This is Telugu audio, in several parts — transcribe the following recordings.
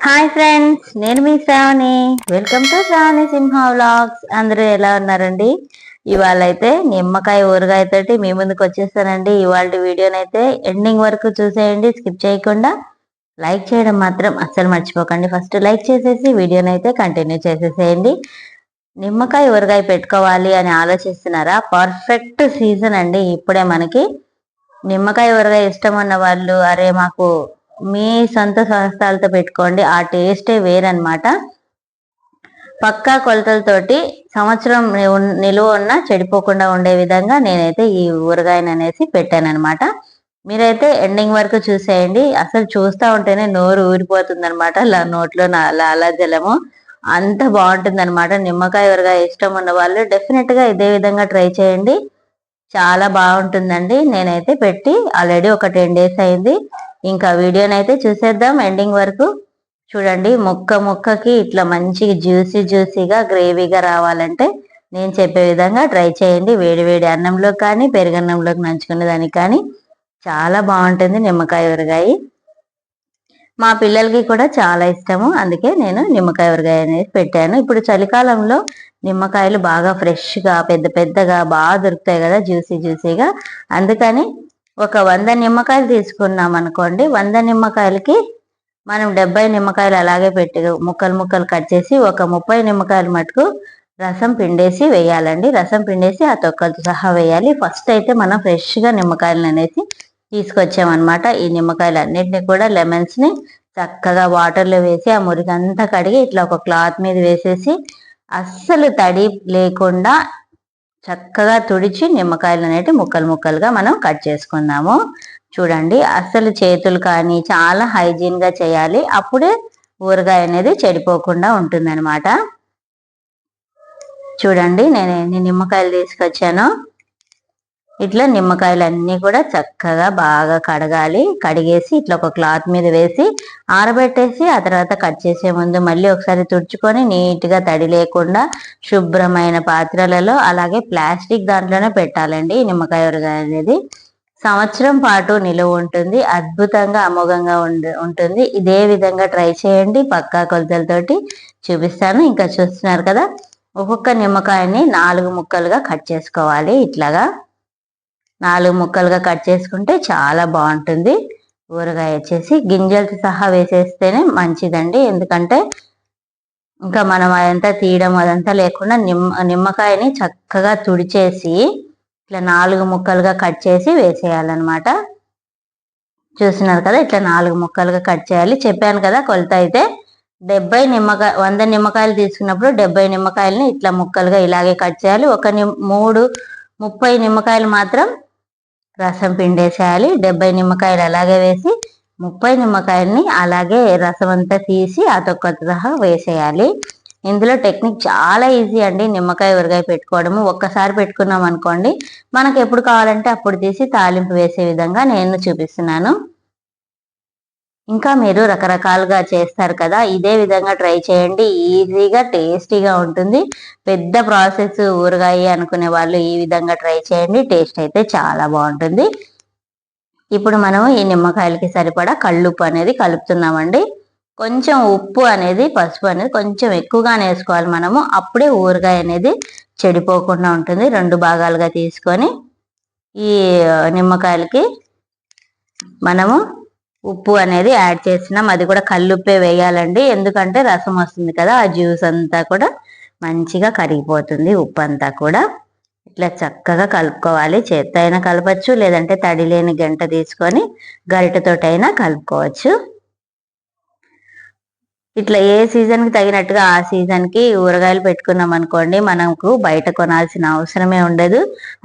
హాయ్ ఫ్రెండ్స్, నేను మీ Shravani. Welcome to Shravani Simha vlogs. అందరూ ఎలా ఉన్నారండి? ఇవాళ అయితే నిమ్మకాయ ఊరగాయ తోటి మీ ముందుకు వచ్చేస్తానండి. ఇవాళ వీడియోనైతే ఎండింగ్ వరకు చూసేయండి, స్కిప్ చేయకుండా. లైక్ చేయడం మాత్రం అస్సలు మర్చిపోకండి. ఫస్ట్ లైక్ చేసేసి వీడియోనైతే కంటిన్యూ చేసేసేయండి. నిమ్మకాయ ఊరగాయ పెట్టుకోవాలి అని ఆలోచిస్తున్నారా? పర్ఫెక్ట్ సీజన్ అండి. ఇప్పుడే మనకి నిమ్మకాయ ఊరగాయ ఇష్టం ఉన్న వాళ్ళు, అరే మాకు మీ సొంత సంస్థలతో పెట్టుకోండి, ఆ టేస్టే వేరనమాట. పక్కా కొలతలతోటి సంవత్సరం నిలువ ఉన్న చెడిపోకుండా ఉండే విధంగా నేనైతే ఈ ఊరగాయని అనేసి పెట్టానమాట. మీరైతే ఎండింగ్ వరకు చూసేయండి. అసలు చూస్తూ ఉంటేనే నోరు ఊరిపోతుంది అనమాట, నోట్లో లాలాజలము. అంత బాగుంటుంది అనమాట. నిమ్మకాయ ఊరగాయ ఇష్టం ఉన్న వాళ్ళు డెఫినెట్ గా ఇదే విధంగా ట్రై చేయండి. చాలా బాగుంటుందండి. నేనైతే పెట్టి ఆల్రెడీ ఒక 10 days అయింది. ఇంకా వీడియోనైతే చూసేద్దాం ఎండింగ్ వరకు. చూడండి, ముక్కకి ఇట్లా మంచి జ్యూసీగా గ్రేవీగా రావాలంటే నేను చెప్పే విధంగా ట్రై చేయండి. వేడి అన్నంలో కానీ పెరుగన్నంలోకి నంచుకునే దానికి కానీ చాలా బాగుంటుంది నిమ్మకాయ ఊరగాయ. మా పిల్లలకి కూడా చాలా ఇష్టము, అందుకే నేను నిమ్మకాయ ఊరగాయ అనేది పెట్టాను. ఇప్పుడు చలికాలంలో నిమ్మకాయలు బాగా ఫ్రెష్గా పెద్దగా బాగా దొరుకుతాయి కదా, జ్యూసీగా. అందుకని ఒక 100 నిమ్మకాయలు తీసుకున్నాం అనుకోండి. 100 నిమ్మకాయలకి మనం 70 నిమ్మకాయలు అలాగే పెట్టి ముక్కలు కట్ చేసి ఒక 30 నిమ్మకాయలు మటుకు రసం పిండేసి వేయాలండి. రసం పిండేసి ఆ తొక్కలతో సహా వేయాలి. ఫస్ట్ అయితే మనం ఫ్రెష్గా నిమ్మకాయలు అనేసి తీసుకొచ్చామన్నమాట. ఈ నిమ్మకాయలు అన్నింటినీ కూడా లెమన్స్ ని చక్కగా వాటర్లో వేసి ఆ మురికంతా కడిగి ఇట్లా ఒక క్లాత్ మీద వేసేసి అస్సలు తడి లేకుండా చక్కగా తుడిచి నిమ్మకాయలు అనేవి ముక్కలుగా మనం కట్ చేసుకున్నాము. చూడండి, అస్సలు చేతులు కానీ చాలా హైజీన్ గా చేయాలి, అప్పుడే ఊరగాయ అనేది చెడిపోకుండా ఉంటుంది అనమాట. చూడండి, నేను ఎన్ని నిమ్మకాయలు తీసుకొచ్చానో. ఇట్లా నిమ్మకాయలన్నీ కూడా చక్కగా బాగా కడగాలి. కడిగేసి ఇట్లా ఒక క్లాత్ మీద వేసి ఆరబెట్టేసి ఆ తర్వాత కట్ చేసే ముందు మళ్ళీ ఒకసారి తుడుచుకొని నీట్గా తడి లేకుండా శుభ్రమైన పాత్రలలో, అలాగే ప్లాస్టిక్ దాంట్లోనే పెట్టాలండి. నిమ్మకాయ ఊరగాయ అనేది సంవత్సరం పాటు నిలువ ఉంటుంది. అద్భుతంగా అమోఘంగా ఉంటుంది. ఇదే విధంగా ట్రై చేయండి. పక్కా కొలతలతోటి చూపిస్తాను. ఇంకా చూస్తున్నారు కదా, ఒక్కొక్క నిమ్మకాయని 4 ముక్కలుగా కట్ చేసుకోవాలి. ఇట్లాగా 4 ముక్కలుగా కట్ చేసుకుంటే చాలా బాగుంటుంది. ఊరగాయ వచ్చేసి గింజలతో సహా వేసేస్తేనే మంచిదండి. ఎందుకంటే ఇంకా మనం అదంతా తీయడం అదంతా లేకుండా నిమ్మకాయని చక్కగా తుడిచేసి ఇట్లా 4 ముక్కలుగా కట్ చేసి వేసేయాలన్నమాట. చూస్తున్నారు కదా, ఇట్లా 4 ముక్కలుగా కట్ చేయాలి. చెప్పాను కదా కొలత అయితే 100 నిమ్మకాయలు తీసుకున్నప్పుడు 70 నిమ్మకాయలని ఇట్లా ముక్కలుగా ఇలాగే కట్ చేయాలి. 30 నిమ్మకాయలు మాత్రం రసం పిండేసేయాలి. 70 నిమ్మకాయలు అలాగే వేసి 30 నిమ్మకాయలని అలాగే రసం అంతా తీసి ఆ తొక్కతో సహా వేసేయాలి. ఇందులో టెక్నిక్ చాలా ఈజీ అండి. నిమ్మకాయ ఊరగాయ పెట్టుకోవడము ఒక్కసారి పెట్టుకున్నాం అనుకోండి, మనకు ఎప్పుడు కావాలంటే అప్పుడు తీసి తాలింపు వేసే విధంగా నేను చూపిస్తున్నాను. ఇంకా మీరు రకరకాలుగా చేస్తారు కదా, ఇదే విధంగా ట్రై చేయండి. ఈజీగా టేస్టీగా ఉంటుంది. పెద్ద ప్రాసెస్ ఊరగాయ అనుకునే వాళ్ళు ఈ విధంగా ట్రై చేయండి. టేస్ట్ అయితే చాలా బాగుంటుంది. ఇప్పుడు మనం ఈ నిమ్మకాయలకి సరిపడా కళ్ళుప్పు అనేది కలుపుతున్నామండి. కొంచెం ఉప్పు అనేది పసుపు అనేది కొంచెం ఎక్కువగానే వేసుకోవాలి మనము, అప్పుడే ఊరగాయ అనేది చెడిపోకుండా ఉంటుంది. 2 భాగాలుగా తీసుకొని ఈ నిమ్మకాయలకి మనము ఉప్పు అనేది యాడ్ చేసినాం. అది కూడా కళ్ళుప్పే వేయాలండి, ఎందుకంటే రసం వస్తుంది కదా, ఆ జ్యూస్ అంతా కూడా మంచిగా కరిగిపోతుంది. ఉప్పు అంతా కూడా ఇట్లా చక్కగా కలుపుకోవాలి. చేత్తో అయినా కలపచ్చు, లేదంటే తడి లేని గంట తీసుకొని గరిటెతోటైనా కలుపుకోవచ్చు. ఇట్లా ఏ సీజన్కి తగినట్టుగా ఆ సీజన్కి ఊరగాయలు పెట్టుకున్నాం అనుకోండి, మనకు బయట కొనాల్సిన అవసరమే ఉండదు.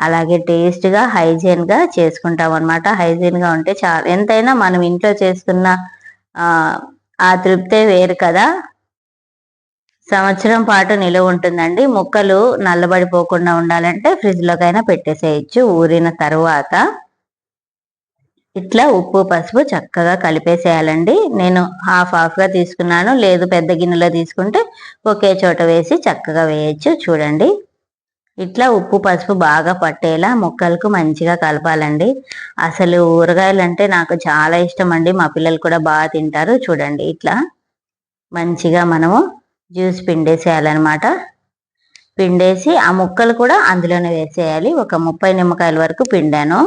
అలాగే టేస్ట్గా హైజీన్గా చేసుకుంటాం అనమాట. హైజీన్గా ఉంటే చాలా, ఎంతైనా మనం ఇంట్లో చేసుకున్న ఆ తృప్తే వేరు కదా. సంవత్సరం పాటు నిలువ ఉంటుందండి. ముక్కలు నల్లబడిపోకుండా ఉండాలంటే ఫ్రిడ్జ్లోకైనా పెట్టేసేయచ్చు ఊరిన తర్వాత. ఇట్లా ఉప్పు పసుపు చక్కగా కలిపేసేయాలండి. నేను హాఫ్గా తీసుకున్నాను, లేదు పెద్ద గిన్నెలో తీసుకుంటే ఒకే చోట వేసి చక్కగా వేయచ్చు. చూడండి, ఇట్లా ఉప్పు పసుపు బాగా పట్టేలా ముక్కలకు మంచిగా కలపాలండి. అసలు ఊరగాయలు అంటే నాకు చాలా ఇష్టం అండి. మా పిల్లలు కూడా బాగా తింటారు. చూడండి, ఇట్లా మంచిగా మనము జ్యూస్ పిండేసేయాలన్నమాట. పిండేసి ఆ ముక్కలు కూడా అందులోనే వేసేయాలి. ఒక 30 నిమ్మకాయల వరకు పిండాను.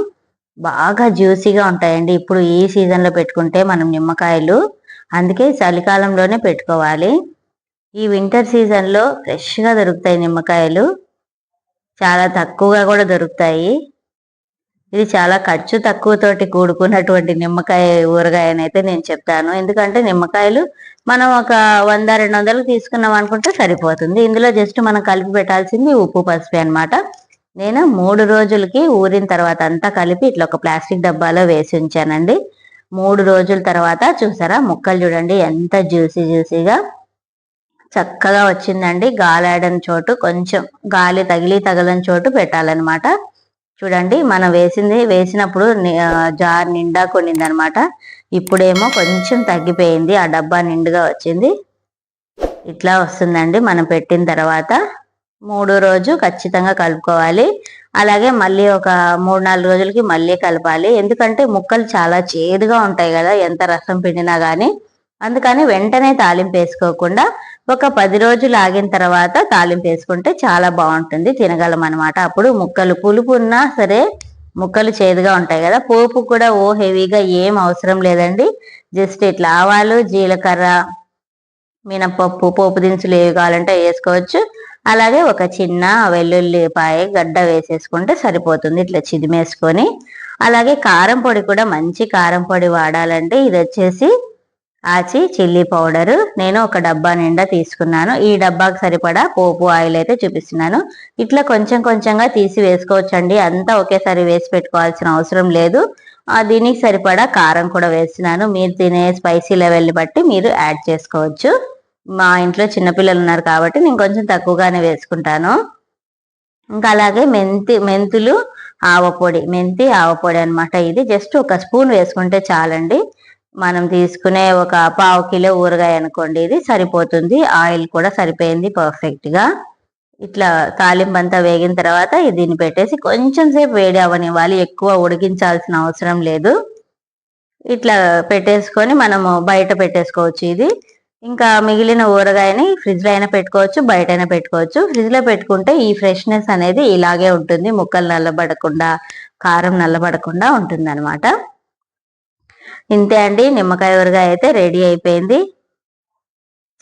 బాగా జ్యూసీగా ఉంటాయండి. ఇప్పుడు ఈ సీజన్లో పెట్టుకుంటే మనం నిమ్మకాయలు, అందుకే చలికాలంలోనే పెట్టుకోవాలి. ఈ వింటర్ సీజన్లో ఫ్రెష్గా దొరుకుతాయి నిమ్మకాయలు, చాలా తక్కువగా కూడా దొరుకుతాయి. ఇది చాలా ఖర్చు తక్కువతోటి కూడుకున్నటువంటి నిమ్మకాయ ఊరగాయ అని అయితే నేను చెప్తాను. ఎందుకంటే నిమ్మకాయలు మనం ఒక 100-200 తీసుకున్నాం అనుకుంటే సరిపోతుంది. ఇందులో జస్ట్ మనం కలిపి పెట్టాల్సింది ఉప్పు, పసుపు అనమాట. నేను 3 రోజులకి ఊరిన తర్వాత అంతా కలిపి ఇట్లా ఒక ప్లాస్టిక్ డబ్బాలో వేసి ఉంచానండి. 3 రోజుల తర్వాత చూసారా ముక్కలు చూడండి ఎంత జ్యూసీగా చక్కగా వచ్చిందండి. గాలాడని చోటు, కొంచెం గాలి తగలని చోటు పెట్టాలన్నమాట. చూడండి మనం వేసినప్పుడు జార్ నిండా కొనింది అనమాట. ఇప్పుడేమో కొంచెం తగ్గిపోయింది, ఆ డబ్బా నిండుగా వచ్చింది. ఇట్లా వస్తుందండి. మనం పెట్టిన తర్వాత 3వ రోజు ఖచ్చితంగా కలుపుకోవాలి. అలాగే మళ్ళీ ఒక 3-4 రోజులకి మళ్ళీ కలపాలి. ఎందుకంటే ముక్కలు చాలా చేదుగా ఉంటాయి కదా ఎంత రసం పిండినా కానీ. అందుకని వెంటనే తాలింపు వేసుకోకుండా ఒక 10 రోజులు ఆగిన తర్వాత తాలింపు వేసుకుంటే చాలా బాగుంటుంది, తినగలం అనమాట. అప్పుడు ముక్కలు పులుపు ఉన్నా సరే ముక్కలు చేదుగా ఉంటాయి కదా. పోపు కూడా హెవీగా ఏం అవసరం లేదండి. జస్ట్ ఇట్లా ఆవాలు, జీలకర్ర, మినపప్పు, పోపు దినుసులు ఏవి కావాలంటే వేసుకోవచ్చు. అలాగే ఒక చిన్న వెల్లుల్లిపాయ గడ్డ వేసేసుకుంటే సరిపోతుంది, ఇట్లా చిదిమేసుకొని. అలాగే కారం పొడి కూడా మంచి కారం పొడి వాడాలంటే ఇది వచ్చేసి ఆచి చిల్లీ పౌడరు. నేను ఒక డబ్బా నిండా తీసుకున్నాను. ఈ డబ్బాకి సరిపడా పోపు ఆయిల్ అయితే చూపిస్తున్నాను. ఇట్లా కొంచెం కొంచెంగా తీసి వేసుకోవచ్చండి, అంతా ఒకేసారి వేసి పెట్టుకోవాల్సిన అవసరం లేదు. దీనికి సరిపడా కారం కూడా వేస్తున్నాను. మీరు తినే స్పైసీ లెవెల్ని బట్టి మీరు యాడ్ చేసుకోవచ్చు. మా ఇంట్లో చిన్నపిల్లలు ఉన్నారు కాబట్టి నేను కొంచెం తక్కువగానే వేసుకుంటాను. ఇంకా అలాగే మెంతులు మెంతి ఆవపొడి అనమాట. ఇది జస్ట్ ఒక స్పూన్ వేసుకుంటే చాలండి. మనం తీసుకునే ఒక 1/2 కిలో ఊరగాయ అనుకోండి, ఇది సరిపోతుంది. ఆయిల్ కూడా సరిపోయింది పర్ఫెక్ట్ గా. ఇట్లా తాలింపు అంతా వేగిన తర్వాత దీన్ని పెట్టేసి కొంచెం సేపు వేడి అవనివ్వాలి, ఎక్కువ ఉడికించాల్సిన అవసరం లేదు. ఇట్లా పెట్టేసుకొని మనము బయట పెట్టేసుకోవచ్చు. ఇది ఇంకా మిగిలిన ఊరగాయని ఫ్రిడ్జ్ లో అయినా పెట్టుకోవచ్చు, బయట అయినా పెట్టుకోవచ్చు. ఫ్రిడ్జ్ లో పెట్టుకుంటే ఈ ఫ్రెష్నెస్ అనేది ఇలాగే ఉంటుంది, ముక్కలు నల్లబడకుండా, కారం నల్లబడకుండా ఉంటుంది అనమాట. ఇంతే అండి, నిమ్మకాయ ఊరగాయ అయితే రెడీ అయిపోయింది.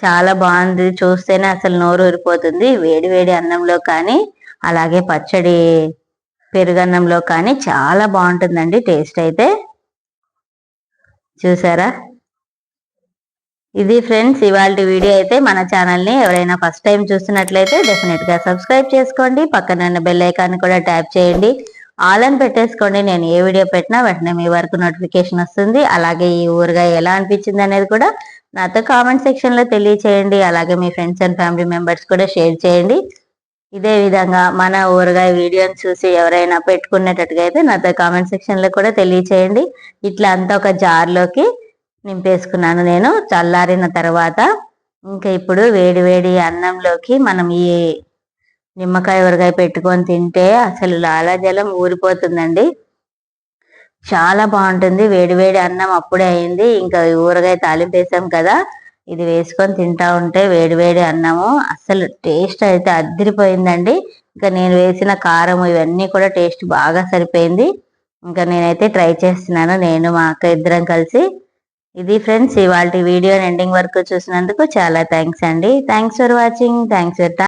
చాలా బాగుంది, చూస్తేనే అసలు నోరు ఊరిపోతుంది. వేడి వేడి అన్నంలో కానీ అలాగే పచ్చడి పెరుగన్నంలో కానీ చాలా బాగుంటుందండి టేస్ట్ అయితే. చూసారా, ఇది ఫ్రెండ్స్ ఇవాళ వీడియో అయితే. మన ఛానల్ని ఎవరైనా ఫస్ట్ టైం చూస్తున్నట్లయితే డెఫినెట్గా సబ్స్క్రైబ్ చేసుకోండి. పక్కన ఉన్న బెల్ ఐకాన్ కూడా ట్యాప్ చేయండి, ఆల్ అని పెట్టేసుకోండి. నేను ఏ వీడియో పెట్టినా వెంటనే మీ వరకు నోటిఫికేషన్ వస్తుంది. అలాగే ఈ ఊరగాయ ఎలా అనిపించింది అనేది కూడా నాతో కామెంట్ సెక్షన్లో తెలియచేయండి. అలాగే మీ ఫ్రెండ్స్ అండ్ ఫ్యామిలీ మెంబర్స్ కూడా షేర్ చేయండి. ఇదే విధంగా మన ఊరగాయ వీడియోని చూసి ఎవరైనా పెట్టుకునేటట్టుగా అయితే నాతో కామెంట్ సెక్షన్లో కూడా తెలియచేయండి. ఇట్లా అంతా ఒక జార్లోకి నింపేసుకున్నాను నేను చల్లారిన తర్వాత. ఇంకా ఇప్పుడు వేడి వేడి అన్నంలోకి మనం ఈ నిమ్మకాయ ఊరగాయ పెట్టుకొని తింటే అసలు లాలాజలం ఊరిపోతుందండి, చాలా బాగుంటుంది. వేడి వేడి అన్నం అప్పుడే అయింది, ఇంకా ఊరగాయ తాలింపు వేసాం కదా, ఇది వేసుకొని తింటా ఉంటే వేడి వేడి అన్నము అసలు టేస్ట్ అయితే అదిరిపోయిందండి. ఇంకా నేను వేసిన కారం ఇవన్నీ కూడా టేస్ట్ బాగా సరిపోయింది. ఇంకా నేనైతే ట్రై చేస్తున్నాను, నేను మా అక్క ఇద్దరం కలిసి. ఇది ఫ్రెండ్స్ ఇవాళ వీడియో ఎండింగ్ వరకు చూసినందుకు చాలా థ్యాంక్స్ అండి. Thanks for watching. Thanks for